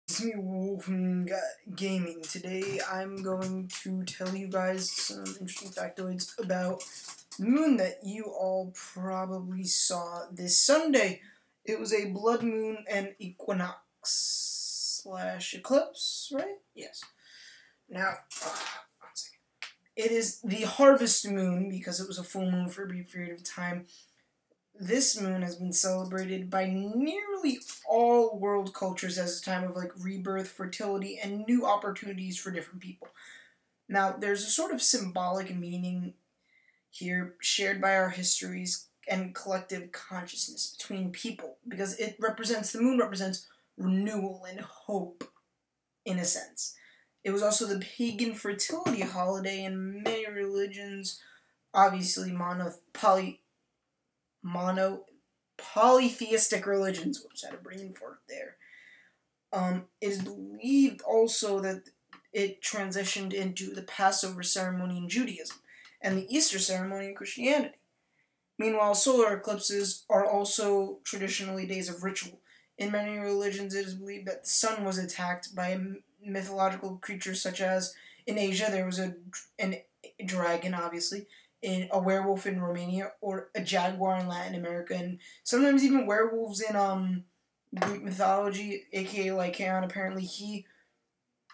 It's me, Wolfen Gaming. Today I'm going to tell you guys some interesting factoids about the moon that you all probably saw this Sunday. It was a blood moon and equinox / eclipse, right? Yes. Now, one second. It is the harvest moon because it was a full moon for a brief period of time. This moon has been celebrated by nearly all world cultures as a time of rebirth, fertility, and new opportunities for different people. Now, there's a sort of symbolic meaning here shared by our histories and collective consciousness between people because the moon represents renewal and hope in a sense. It was also the pagan fertility holiday in many religions, obviously polytheistic religions. Whoops, I had a brain fart there. It is believed also that it transitioned into the Passover ceremony in Judaism and the Easter ceremony in Christianity. Meanwhile, solar eclipses are also traditionally days of ritual. In many religions, it is believed that the sun was attacked by a mythological creature such as, in Asia, there was a dragon, obviously, in a werewolf in Romania, or a jaguar in Latin America, and sometimes even werewolves in Greek mythology, aka Lycaon. Apparently he,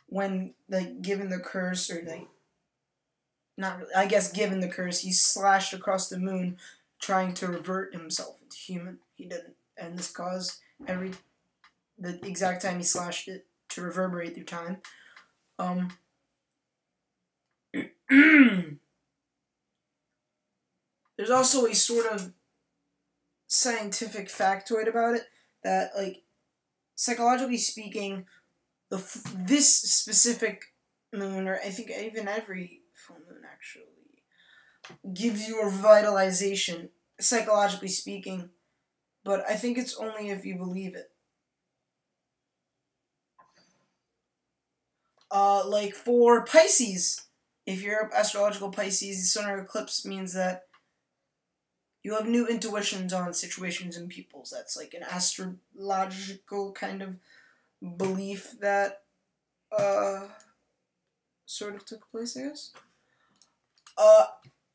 when given the curse, or not really, I guess given the curse, he slashed across the moon trying to revert himself into human. He didn't, and this caused the exact time he slashed it to reverberate through time. There's also a sort of scientific factoid about it that, psychologically speaking, this specific moon, or I think even every full moon actually, gives you a revitalization, psychologically speaking, but I think it's only if you believe it. For Pisces, if you're astrological Pisces, the lunar eclipse means that you have new intuitions on situations and peoples. That's like an astrological kind of belief that sort of took place, I guess.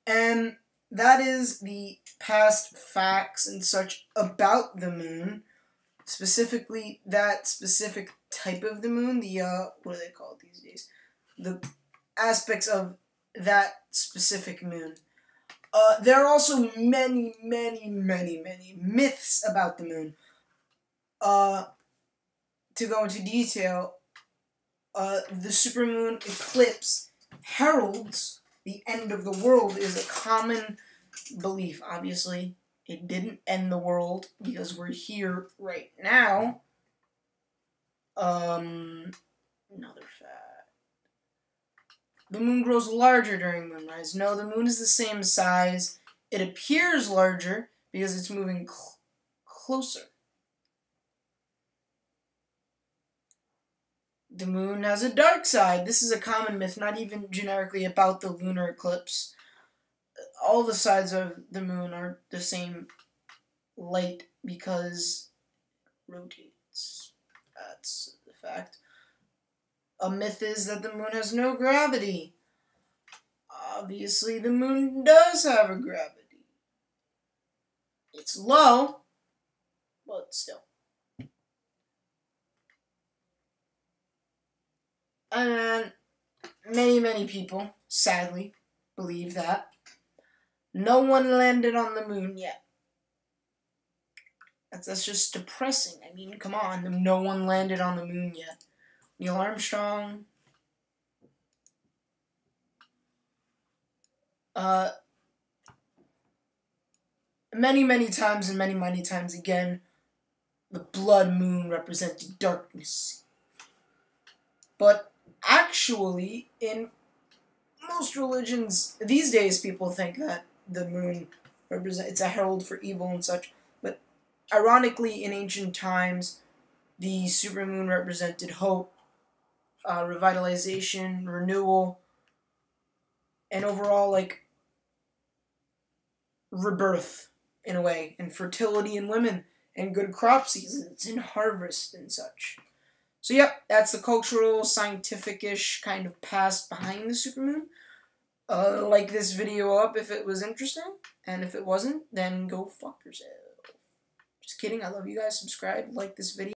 And that is the past facts and such about the moon. Specifically, that specific type of the moon, the, what are they called these days? The aspects of that specific moon. There are also many myths about the moon. To go into detail, the SuperMoon eclipse heralds the end of the world is a common belief. Obviously, it didn't end the world because we're here right now. Another fact. The moon grows larger during moonrise. No, the moon is the same size. It appears larger because it's moving closer. The moon has a dark side. This is a common myth, not even generically about the lunar eclipse. All the sides of the moon are the same light because it rotates. That's the fact. A myth is that the moon has no gravity. Obviously, the moon does have a gravity. It's low, but still. And many people, sadly, believe that no one landed on the moon yet. That's just depressing. I mean, come on, no one landed on the moon yet. Neil Armstrong, many times and many times again, the blood moon represented darkness. But actually, in most religions these days, people think that the moon it's a herald for evil and such. But ironically, in ancient times, the supermoon represented hope, revitalization, renewal, and overall, rebirth, in a way, and fertility in women, and good crop seasons, and harvest, and such. So yep, that's the cultural, scientific-ish kind of past behind the supermoon. Like this video up if it was interesting, and if it wasn't, then go fuck yourself. Just kidding, I love you guys. Subscribe, like this video.